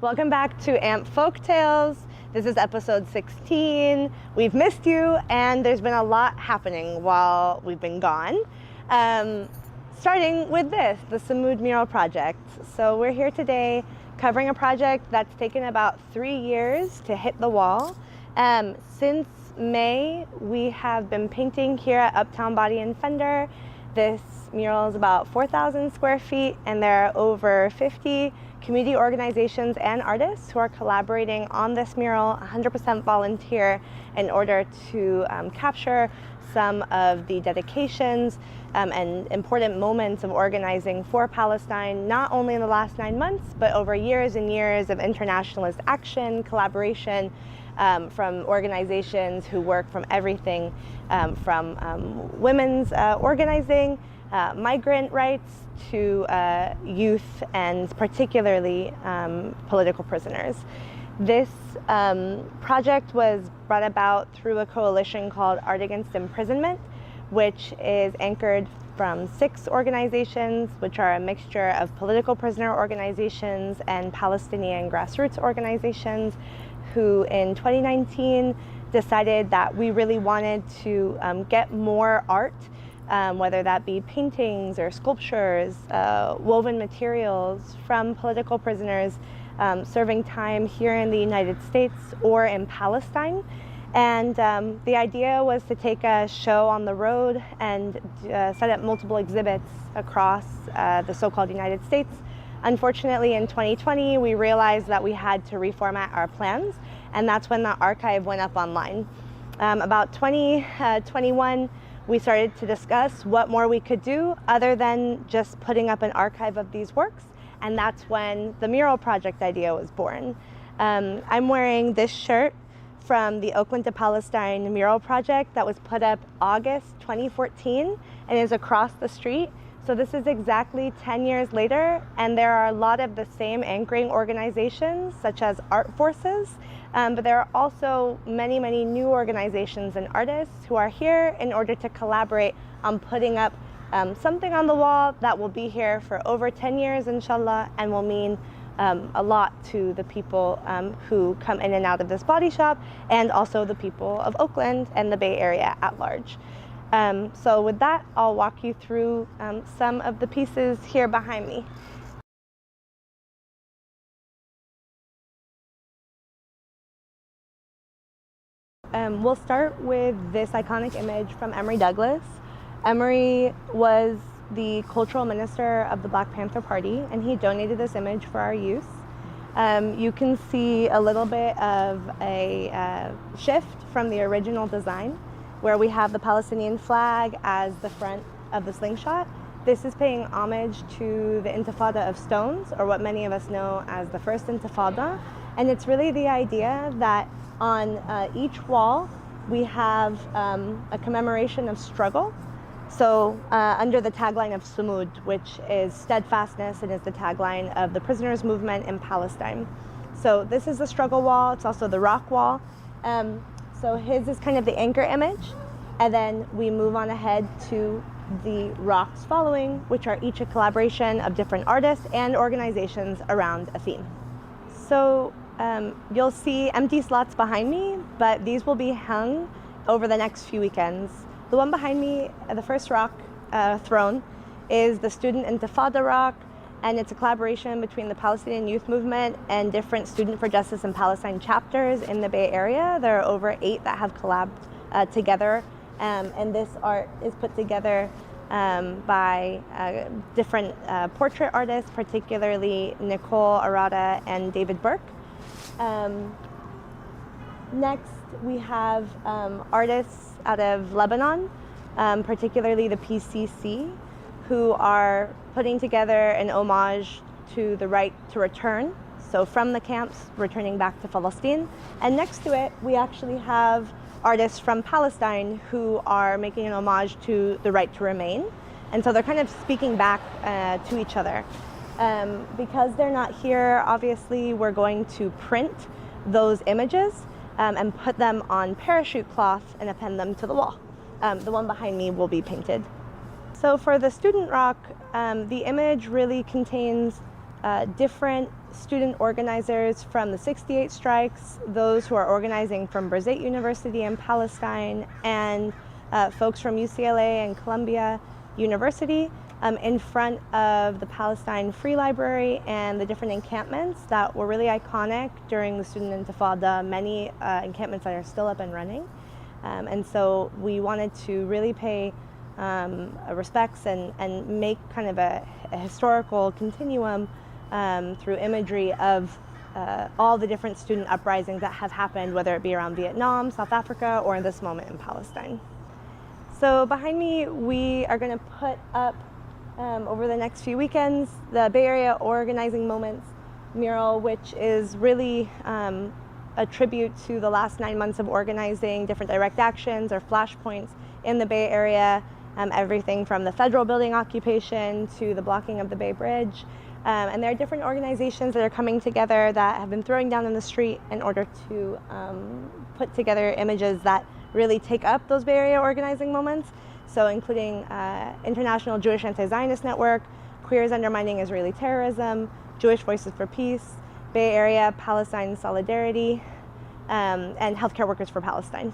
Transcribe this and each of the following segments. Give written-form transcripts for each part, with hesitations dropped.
Welcome back to AMP Folktales. This is episode 16. We've missed you, and there's been a lot happening while we've been gone. Starting with this, the SUMUD Mural project. So we're here today covering a project that's taken about 3 years to hit the wall. Since May, we have been painting here at Uptown Body and Fender. This mural is about 4,000 square feet, and there are over 50 community organizations and artists who are collaborating on this mural, 100% volunteer, in order to capture some of the dedications and important moments of organizing for Palestine, not only in the last 9 months, but over years and years of internationalist action, collaboration from organizations who work from everything from women's organizing, migrant rights, to youth, and particularly political prisoners. This project was brought about through a coalition called Art Against Imprisonment, which is anchored from 6 organizations, which are a mixture of political prisoner organizations and Palestinian grassroots organizations, who in 2019 decided that we really wanted to get more art, whether that be paintings or sculptures, woven materials from political prisoners serving time here in the United States or in Palestine. And the idea was to take a show on the road and set up multiple exhibits across the so-called United States. Unfortunately, in 2020, we realized that we had to reformat our plans, and that's when the archive went up online. About 2021, we started to discuss what more we could do other than just putting up an archive of these works, and that's when the mural project idea was born. I'm wearing this shirt from the Oakland to Palestine mural project that was put up August 2014 and is across the street. So this is exactly 10 years later, and there are a lot of the same anchoring organizations, such as Art Forces, but there are also many, many new organizations and artists who are here in order to collaborate on putting up something on the wall that will be here for over 10 years, inshallah, and will mean a lot to the people who come in and out of this body shop, and also the people of Oakland and the Bay Area at large. So with that, I'll walk you through some of the pieces here behind me. We'll start with this iconic image from Emory Douglas. Emory was the cultural minister of the Black Panther Party, and he donated this image for our use. You can see a little bit of a shift from the original design, where we have the Palestinian flag as the front of the slingshot. This is paying homage to the Intifada of stones, or what many of us know as the first Intifada. And it's really the idea that on each wall we have a commemoration of struggle. So under the tagline of SUMUD, which is steadfastness, and is the tagline of the prisoners' movement in Palestine. So this is the struggle wall. It's also the rock wall. So his is kind of the anchor image, and then we move on ahead to the rocks following, which are each a collaboration of different artists and organizations around a theme. So you'll see empty slots behind me, but these will be hung over the next few weekends. The one behind me, the first rock thrown, is the Student Intifada rock, and it's a collaboration between the Palestinian Youth Movement and different Student for Justice in Palestine chapters in the Bay Area. There are over 8 that have collabed together, and this art is put together by different portrait artists, particularly Nicole Arata and David Burke. Next, we have artists out of Lebanon, particularly the PCC, who are putting together an homage to the right to return, so from the camps, returning back to Palestine. And next to it, we actually have artists from Palestine who are making an homage to the right to remain. And so they're kind of speaking back to each other. Because they're not here, obviously, we're going to print those images and put them on parachute cloth and append them to the wall. The one behind me will be painted. So for the student rock, the image really contains different student organizers from the 68 strikes, those who are organizing from Resistanc University in Palestine, and folks from UCLA and Columbia University in front of the Palestine Free Library and the different encampments that were really iconic during the student intifada, many encampments that are still up and running. And so we wanted to really pay respects and make kind of a historical continuum through imagery of all the different student uprisings that have happened, whether it be around Vietnam, South Africa, or in this moment in Palestine. So behind me, we are going to put up over the next few weekends the Bay Area Organizing Moments mural, which is really a tribute to the last 9 months of organizing, different direct actions or flashpoints in the Bay Area, everything from the federal building occupation to the blocking of the Bay Bridge. And there are different organizations that are coming together that have been throwing down in the street in order to put together images that really take up those Bay Area organizing moments. So including International Jewish Anti-Zionist Network, Queers Undermining Israeli Terrorism, Jewish Voices for Peace, Bay Area Palestine Solidarity, and Healthcare Workers for Palestine.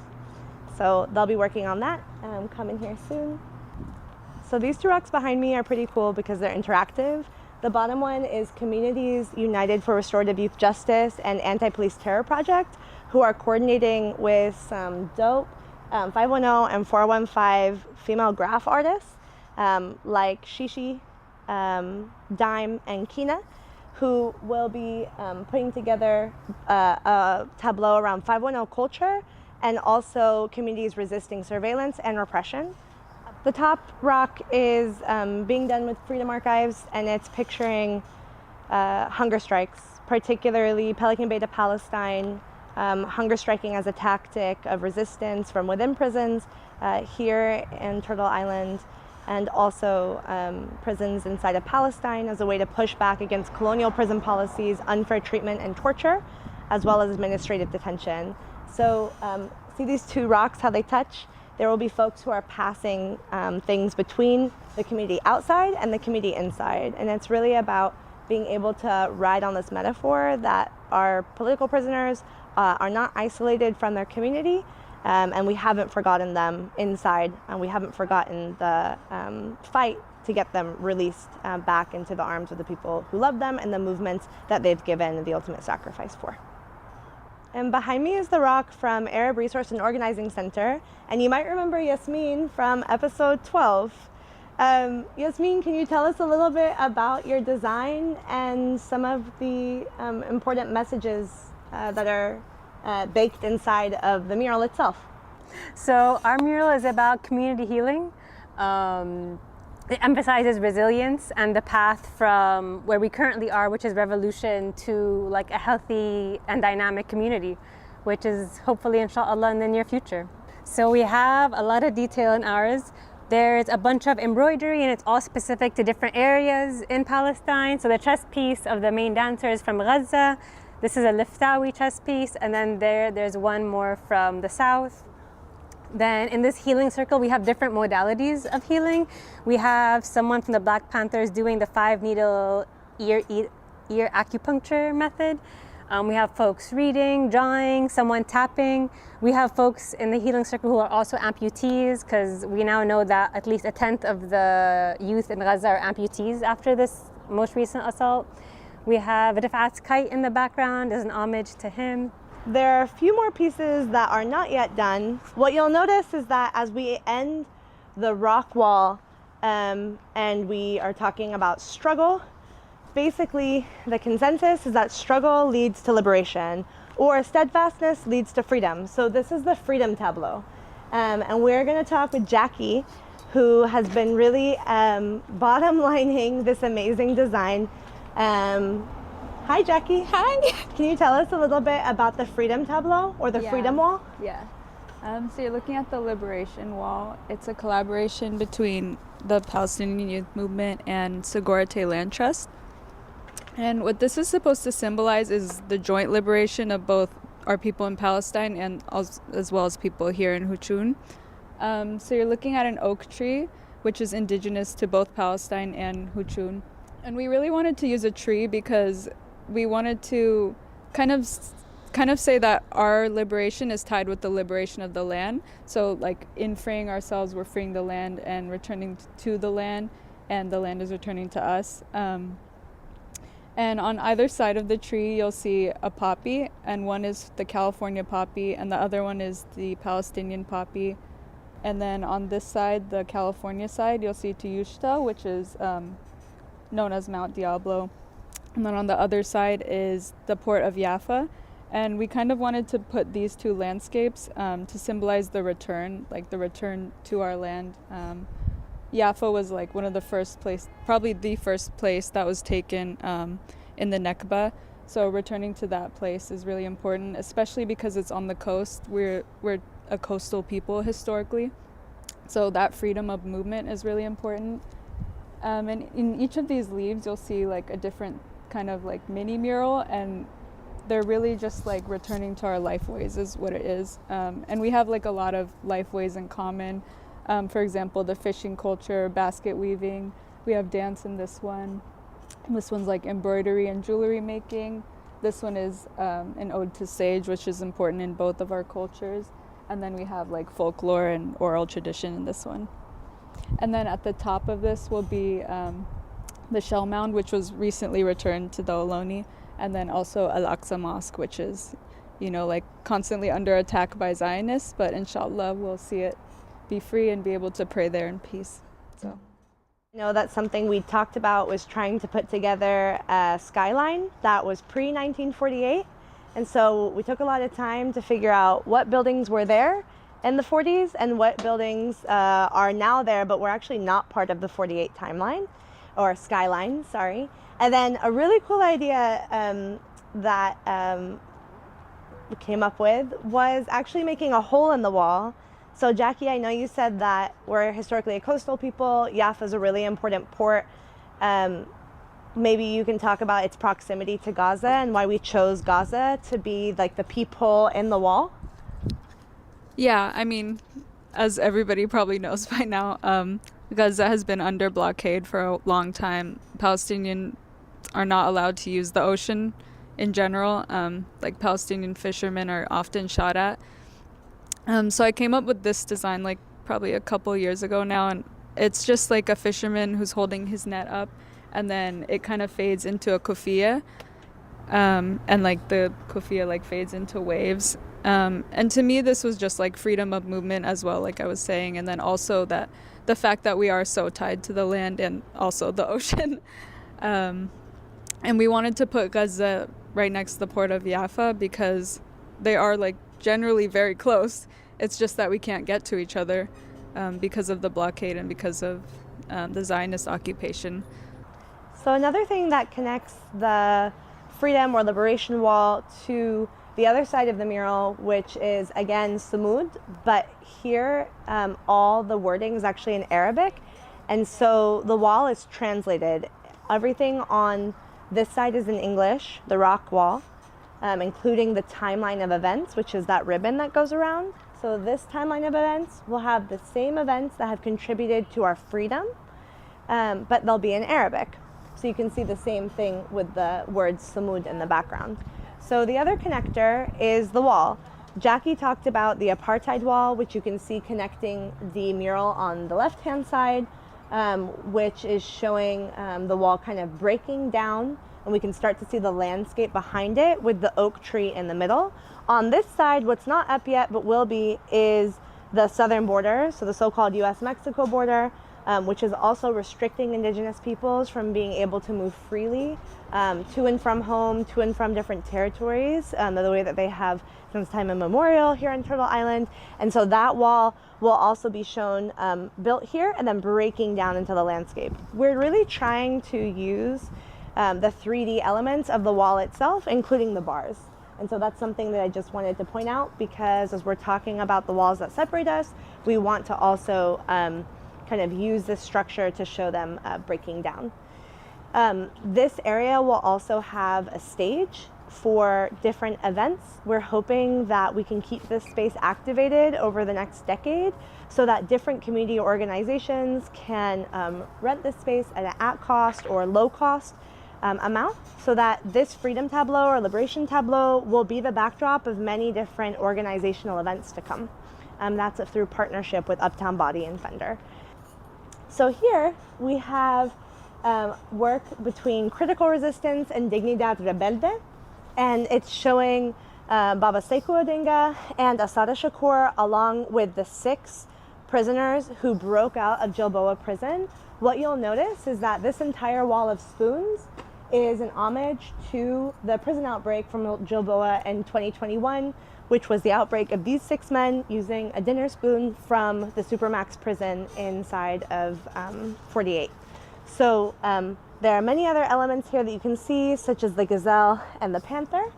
So they'll be working on that, coming here soon. So these two rocks behind me are pretty cool because they're interactive. The bottom one is Communities United for Restorative Youth Justice and Anti-Police Terror Project, who are coordinating with some dope 510 and 415 female graph artists like Shishi, Dime, and Kina, who will be putting together a tableau around 510 culture and also communities resisting surveillance and repression. The top rock is being done with Freedom Archives, and it's picturing hunger strikes, particularly Pelican Bay to Palestine, hunger striking as a tactic of resistance from within prisons here in Turtle Island, and also prisons inside of Palestine as a way to push back against colonial prison policies, unfair treatment and torture, as well as administrative detention. So see these two rocks, how they touch? There will be folks who are passing things between the community outside and the community inside. And it's really about being able to ride on this metaphor that our political prisoners are not isolated from their community, and we haven't forgotten them inside, and we haven't forgotten the fight to get them released back into the arms of the people who love them and the movements that they've given the ultimate sacrifice for. And behind me is the rock from Arab Resource and Organizing Center, and you might remember Yasmin from episode 12. Yasmin, can you tell us a little bit about your design and some of the important messages that are baked inside of the mural itself? So our mural is about community healing. It emphasizes resilience and the path from where we currently are, which is revolution, to like a healthy and dynamic community, which is hopefully, inshallah, in the near future. So we have a lot of detail in ours. There's a bunch of embroidery, and it's all specific to different areas in Palestine. So the chest piece of the main dancer is from Gaza. This is a Liftawi chest piece, and then there's one more from the south. Then in this healing circle, we have different modalities of healing. We have someone from the Black Panthers doing the 5-needle ear acupuncture method. We have folks reading, drawing, someone tapping. We have folks in the healing circle who are also amputees, because we now know that at least 1/10 of the youth in Gaza are amputees after this most recent assault. We have Rif'at's kite in the background as an homage to him. There are a few more pieces that are not yet done. What you'll notice is that as we end the rock wall and we are talking about struggle, basically the consensus is that struggle leads to liberation, or steadfastness leads to freedom. So this is the freedom tableau. And we're going to talk with Jackie, who has been really bottom lining this amazing design. Hi, Jackie. Hi. Can you tell us a little bit about the freedom tableau, or the freedom wall? Yeah. So you're looking at the Liberation Wall. It's a collaboration between the Palestinian Youth Movement and Segorite Land Trust. And what this is supposed to symbolize is the joint liberation of both our people in Palestine and as well as people here in Huchun. So you're looking at an oak tree, which is indigenous to both Palestine and Huchun. And we really wanted to use a tree because we wanted to kind of say that our liberation is tied with the liberation of the land. So like in freeing ourselves, we're freeing the land and returning to the land, and the land is returning to us. And on either side of the tree, you'll see a poppy, and one is the California poppy, and the other one is the Palestinian poppy. And then on this side, the California side, you'll see Tuyushta, which is known as Mount Diablo. And then on the other side is the port of Jaffa. And we kind of wanted to put these two landscapes to symbolize the return, like the return to our land. Jaffa was like one of the first place, probably the first place that was taken in the Nakba. So returning to that place is really important, especially because it's on the coast. We're a coastal people historically. So that freedom of movement is really important. And in each of these leaves, you'll see like a different kind of like mini mural, and they're really just like returning to our lifeways is what it is. And we have like a lot of lifeways in common. For example, the fishing culture, basket weaving. We have dance in this one. This one's like embroidery and jewelry making. This one is an ode to sage, which is important in both of our cultures. And then we have like folklore and oral tradition in this one. And then at the top of this will be the Shell Mound, which was recently returned to the Ohlone. And then also Al-Aqsa Mosque, which is, you know, like constantly under attack by Zionists, but inshallah we'll see it be free and be able to pray there in peace. So, you know, that's something we talked about, was trying to put together a skyline that was pre-1948. And so we took a lot of time to figure out what buildings were there in the 40s and what buildings are now there, but were actually not part of the 48 timeline, or skyline, sorry. And then a really cool idea that we came up with was actually making a hole in the wall. So Jackie, I know you said that we're historically a coastal people. Jaffa is a really important port. Maybe you can talk about its proximity to Gaza and why we chose Gaza to be like the peephole in the wall. Yeah, I mean, as everybody probably knows by now, Gaza has been under blockade for a long time. Palestinians are not allowed to use the ocean in general. Like Palestinian fishermen are often shot at. So I came up with this design like probably a couple years ago now, and it's just like a fisherman who's holding his net up, and then it kind of fades into a kufiyya, and like the kufiyya like fades into waves. And to me, this was just like freedom of movement as well, like I was saying, and then also that the fact that we are so tied to the land and also the ocean. And we wanted to put Gaza right next to the port of Jaffa because they are like generally very close. It's just that we can't get to each other because of the blockade and because of the Zionist occupation. So another thing that connects the Freedom or Liberation Wall to the other side of the mural, which is again SUMUD, but here all the wording is actually in Arabic, and so the wall is translated. Everything on this side is in English, the rock wall, including the timeline of events, which is that ribbon that goes around. So this timeline of events will have the same events that have contributed to our freedom, but they'll be in Arabic. So you can see the same thing with the word SUMUD in the background. So the other connector is the wall. Jackie talked about the apartheid wall, which you can see connecting the mural on the left-hand side, which is showing the wall kind of breaking down, and we can start to see the landscape behind it with the oak tree in the middle. On this side, what's not up yet but will be is the southern border, so the so-called US-Mexico border, which is also restricting indigenous peoples from being able to move freely to and from home, to and from different territories, the way that they have since time immemorial here on Turtle Island. And so that wall will also be shown built here and then breaking down into the landscape. We're really trying to use the 3D elements of the wall itself, including the bars. And so that's something that I just wanted to point out, because as we're talking about the walls that separate us, we want to also kind of use this structure to show them breaking down. This area will also have a stage for different events. We're hoping that we can keep this space activated over the next decade so that different community organizations can rent this space at an at-cost or low-cost amount, so that this freedom tableau or liberation tableau will be the backdrop of many different organizational events to come. That's through partnership with Uptown Body and Fender. So here we have work between critical resistance and Dignidad Rebelde, and it's showing Baba Sekou Odinga and Asada Shakur along with the 6 prisoners who broke out of Gilboa prison. What you'll notice is that this entire wall of spoons is an homage to the prison outbreak from Gilboa in 2021, which was the outbreak of these 6 men using a dinner spoon from the Supermax prison inside of 48. So there are many other elements here that you can see, such as the gazelle and the panther,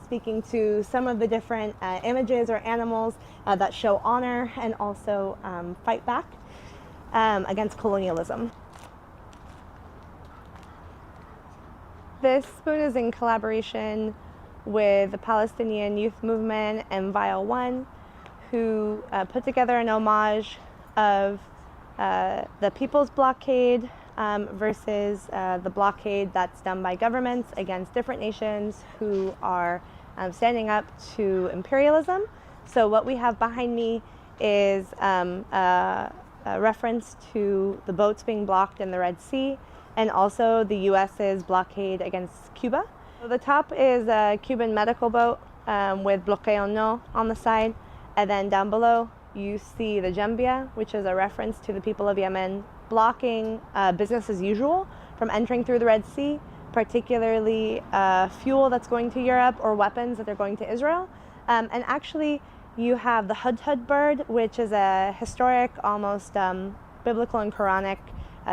speaking to some of the different images or animals that show honor and also fight back against colonialism. This spoon is in collaboration with the Palestinian Youth Movement and Vial 1, who put together an homage of the people's blockade versus the blockade that's done by governments against different nations who are standing up to imperialism. So what we have behind me is a reference to the boats being blocked in the Red Sea, and also the US's blockade against Cuba. So the top is a Cuban medical boat with Bloqueo No on the side, and then down below you see the Jambia, which is a reference to the people of Yemen blocking business as usual from entering through the Red Sea, particularly fuel that's going to Europe or weapons that are going to Israel. And actually you have the hudhud bird, which is a historic, almost biblical and Quranic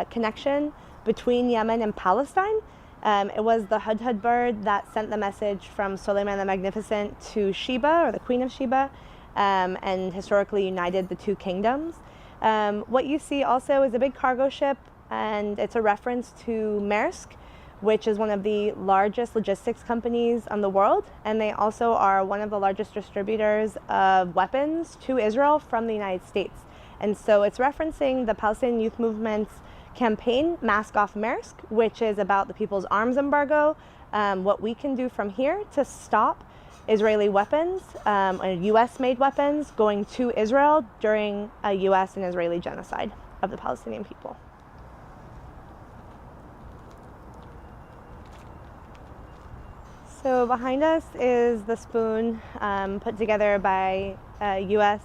connection between Yemen and Palestine. It was the hudhud bird that sent the message from Suleiman the Magnificent to Sheba, or the Queen of Sheba, and historically united the 2 kingdoms. What you see also is a big cargo ship, and it's a reference to Maersk, which is one of the largest logistics companies in the world, and they also are one of the largest distributors of weapons to Israel from the United States. And so it's referencing the Palestinian Youth Movement's campaign, Mask Off Maersk, which is about the people's arms embargo, what we can do from here to stop Israeli weapons, US-made weapons, going to Israel during a US and Israeli genocide of the Palestinian people. So behind us is the spoon put together by US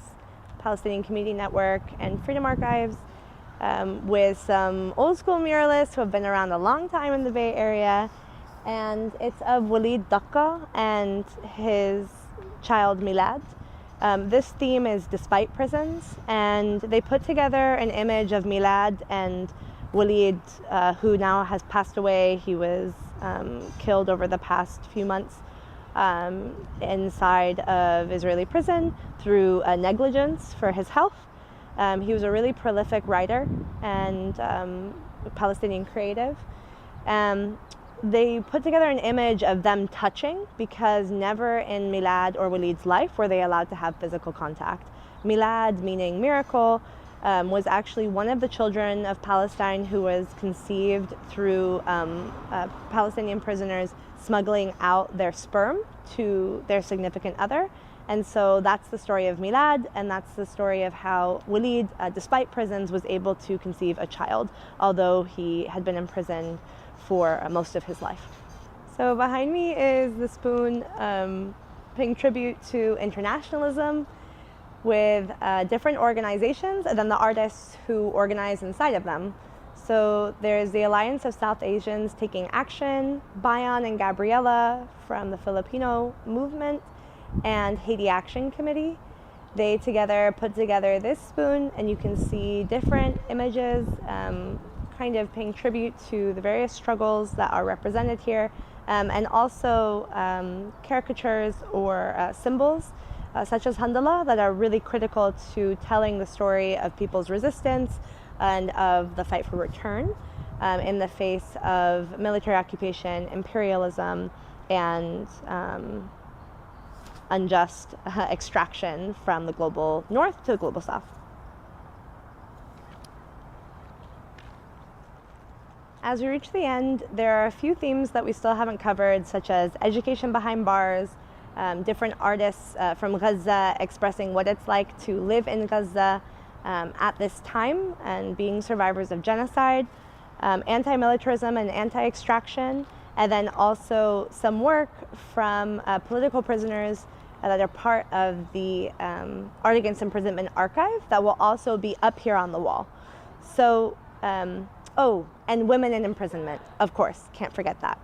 Palestinian Community Network and Freedom Archives, with some old school muralists who have been around a long time in the Bay Area. And it's of Walid Daqqa and his child Milad. This theme is despite prisons, and they put together an image of Milad and Walid, who now has passed away. He was killed over the past few months inside of Israeli prison through negligence for his health. He was a really prolific writer and Palestinian creative. They put together an image of them touching, because never in Milad or Walid's life were they allowed to have physical contact. Milad, meaning miracle, was actually one of the children of Palestine who was conceived through Palestinian prisoners smuggling out their sperm to their significant other. And so that's the story of Milad, and that's the story of how Walid, despite prisons, was able to conceive a child, although he had been imprisoned for most of his life. So behind me is the spoon paying tribute to internationalism with different organizations and then the artists who organize inside of them. So there's the Alliance of South Asians Taking Action, Bayan and Gabriela from the Filipino movement, and Haiti Action Committee. They together put together this spoon, and you can see different images kind of paying tribute to the various struggles that are represented here, and also caricatures or symbols such as Handala that are really critical to telling the story of people's resistance and of the fight for return in the face of military occupation, imperialism, and unjust extraction from the global north to the global south. As we reach the end, there are a few themes that we still haven't covered, such as education behind bars, different artists from Gaza expressing what it's like to live in Gaza at this time and being survivors of genocide, anti-militarism and anti-extraction, and then also some work from political prisoners that are part of the Art Against Imprisonment archive that will also be up here on the wall. So, oh, and women in imprisonment, of course, can't forget that.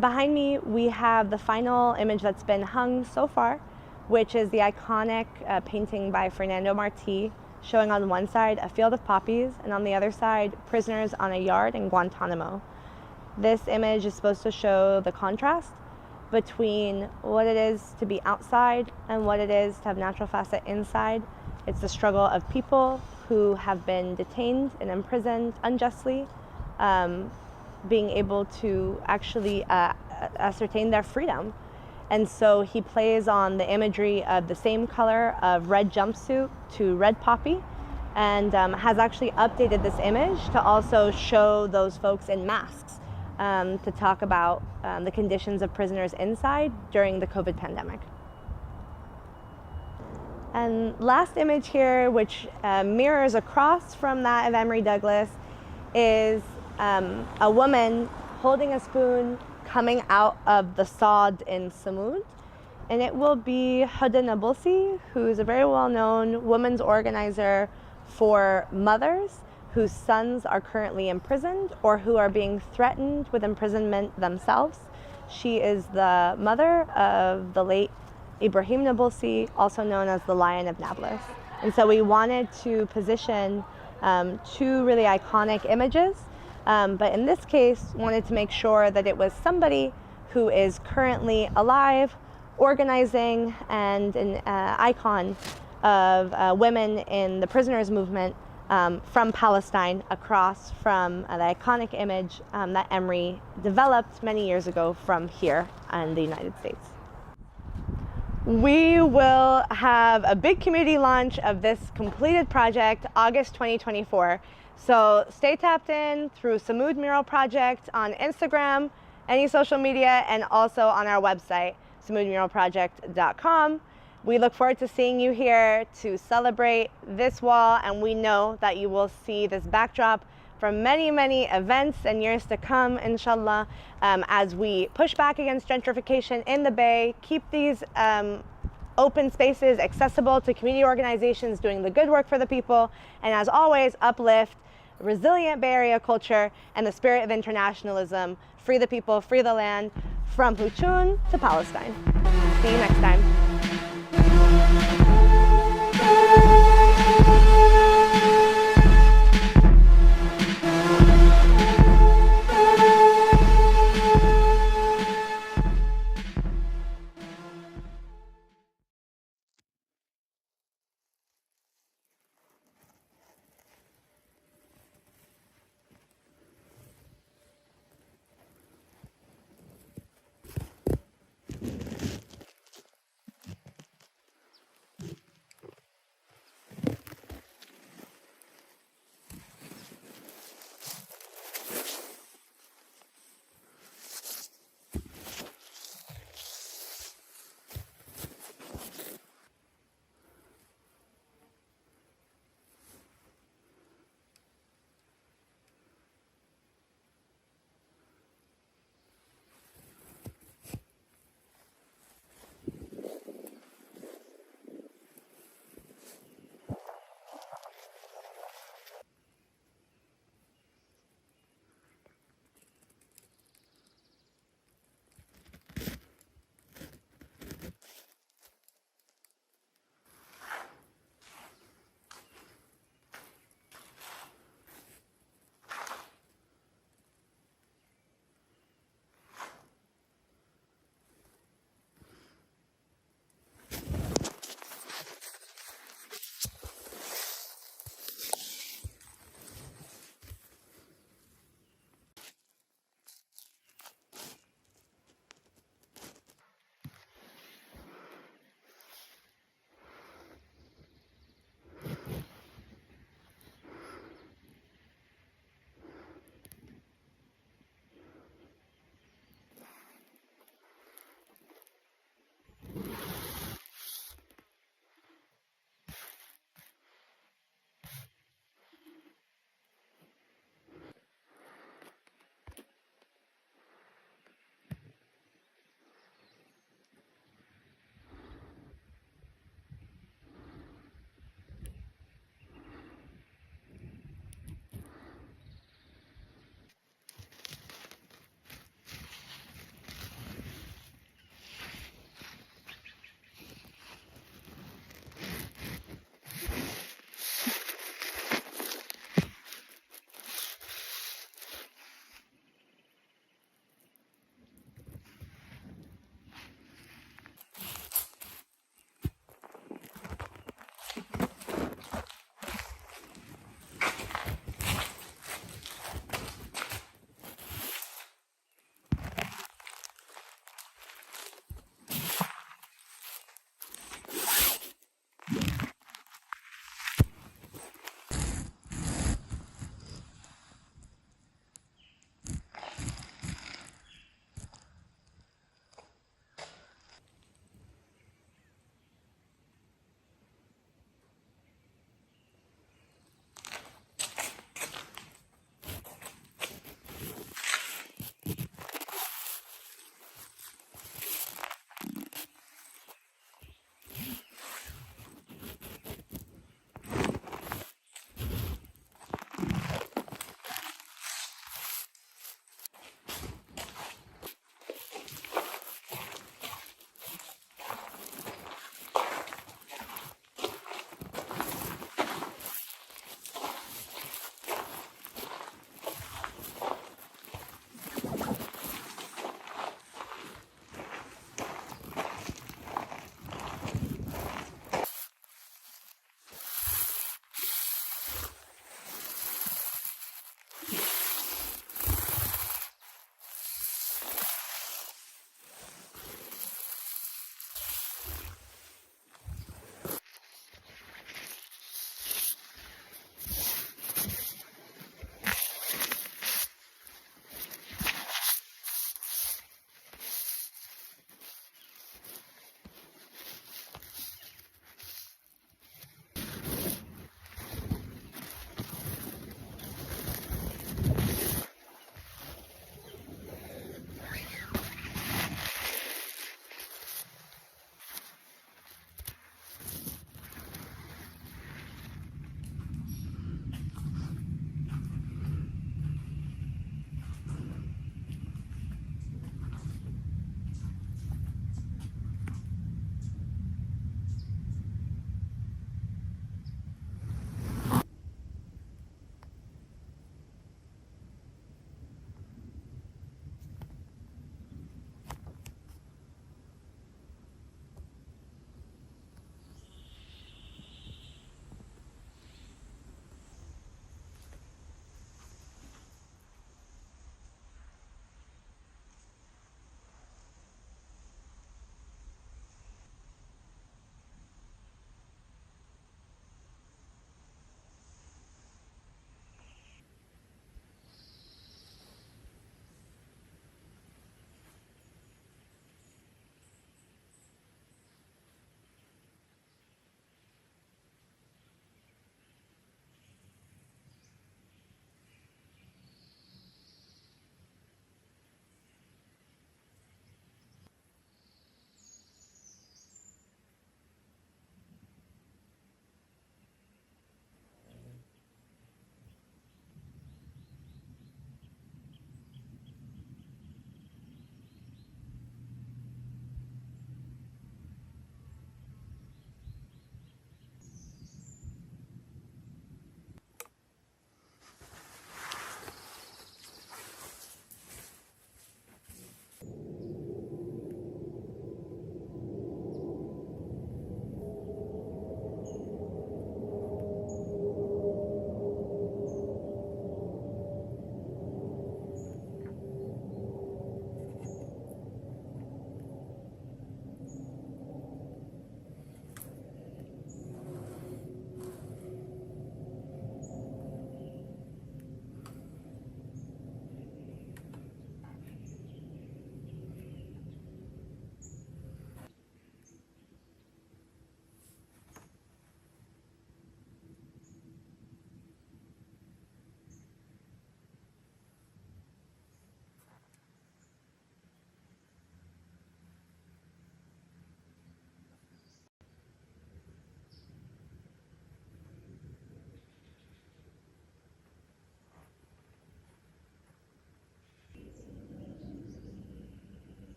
Behind me, we have the final image that's been hung so far, which is the iconic painting by Fernando Martí, showing on one side a field of poppies, and on the other side, prisoners on a yard in Guantanamo. This image is supposed to show the contrast between what it is to be outside and what it is to have natural facet inside. It's the struggle of people who have been detained and imprisoned unjustly, being able to actually ascertain their freedom. And so he plays on the imagery of the same color of red jumpsuit to red poppy, and has actually updated this image to also show those folks in masks to talk about the conditions of prisoners inside during the COVID pandemic. And last image here, which mirrors across from that of Emory Douglas, is a woman holding a spoon coming out of the sod in SUMUD. And it will be Huda Nabulsi, who's a very well-known women's organizer for mothers whose sons are currently imprisoned or who are being threatened with imprisonment themselves. She is the mother of the late Ibrahim Nabulsi, also known as the Lion of Nablus. And so we wanted to position two really iconic images, but in this case, wanted to make sure that it was somebody who is currently alive, organizing, and an icon of women in the prisoners movement from Palestine, across from the iconic image that Emory developed many years ago from here in the United States. We will have a big community launch of this completed project August 2024. So stay tapped in through SUMUD Mural Project on Instagram, any social media, and also on our website, sumudmuralproject.com. We look forward to seeing you here to celebrate this wall, and we know that you will see this backdrop for many, many events and years to come, inshallah, as we push back against gentrification in the Bay, keep these open spaces accessible to community organizations doing the good work for the people, and as always, uplift resilient Bay Area culture and the spirit of internationalism. Free the people, free the land, from Huchun to Palestine. See you next time.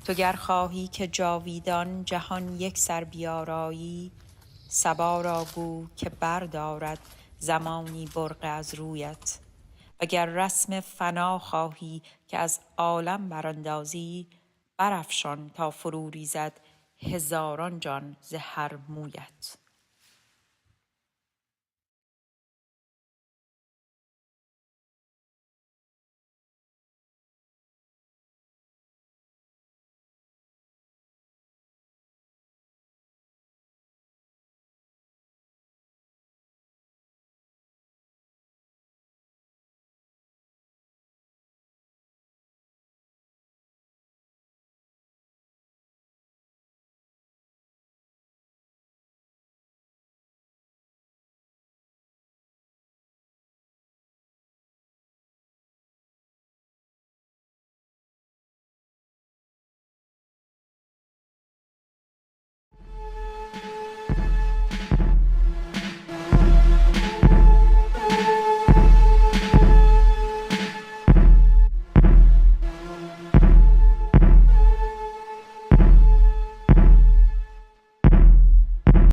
تو گر خواهی که جاویدان جهان یک سر بیارایی، صبا را گو که بردارد زمانی برق از رویت. وگر رسم فنا خواهی که از عالم براندازی، برافشان تا فرو ریزد هزاران جان ز هر مویت.